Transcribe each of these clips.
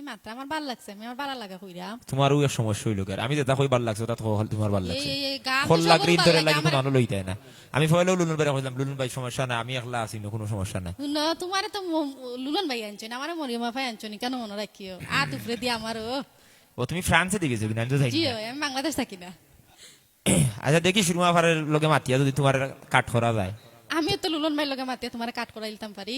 মাত্রা আমার ভালো লাগছে, আমি আমার ভালো লাগা কইরা। তোমারও এক সমস্যা হইল কেন? আমি যেটা কই ভালো লাগছে তা তোমার ভালো লাগছে। এই গান তো ফল সবার লাগরি ভালো ধরে লাগে, লাগি আমার কোনো লইতে না। আমি ফয়লো লুলুন ভাই কইলাম লুলুন ভাই সমস্যা না, আমি একলা আছি না, কোনো সমস্যা না। না তোমারে তো লুলন ভাই আনছো না, আমারে মরিয়মা ভাই আনছো নি, কেন মনে রাখিও আত উপরে দিয়ে আমারও। ও তুমি ফ্রান্সে দিয়ে গেছো কিনা? আমি তো জানি জিও না। আমি বাংলাদেশ থাকি না। আচ্ছা দেখি সুরমা ফারের লগে মাতিয়া যদি তোমার কাট করা যায়। আমিও তো লুলন ভাই লগে মাতিয়ে তোমারে কাট করাই দিতাম পারি।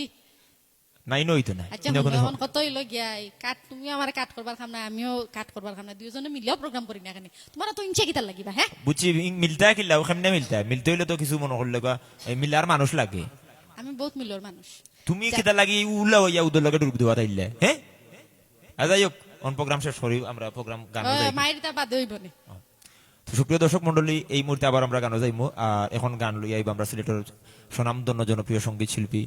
নাই নইতো না। আচ্ছা এখন কত হইলো গিয়াই কাট, তুমি আমারে কাট করবার খাম না, আমিও কাট করবার খাম না, দুইজনে মিলেও প্রোগ্রাম করি না এখানে। তোমার তো ইনচে কিতার লাগিবা। হ্যাঁ বুঝছি মিলতা কিল্লা কেমনে মিলতা? মিলতে হইলে তো কিছু মনে করলে মিলার মানুষ লাগে। আমি বহুত মিলর মানুষ। তুমি কিতা লাগি উল্লা হইয়া উদর লগে ডুব দেওয়া তাইলে? হ্যাঁ যাই হোক, অন প্রোগ্রাম শেষ করি, আমরা প্রোগ্রাম গান মায়ের তা বাদ হইব না। সুপ্রিয় দর্শক মন্ডলী, এই মুহূর্তে আবার আমরা গানও যাইমু। আর এখন গান লই আইব আমরা সিলেটের স্বনামধন্য জনপ্রিয় সঙ্গীত শিল্পী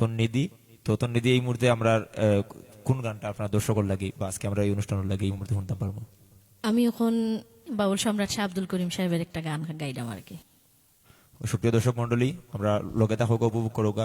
তন্নিদি। তো তন্নিদি এই মুহূর্তে আমরা কোন গানটা আপনার দর্শকর লাগি বা আজকে আমরা এই অনুষ্ঠানের লাগি এই মুহূর্তে শুনতে পারবো? আমি এখন বাউল সম্রাট শাহ আব্দুল করিম সাহেবের একটা গান গাইলাম আর কি। সুপ্রিয় দর্শক মন্ডলী, আমরা লগে থাকুক, উপভোগ করুক।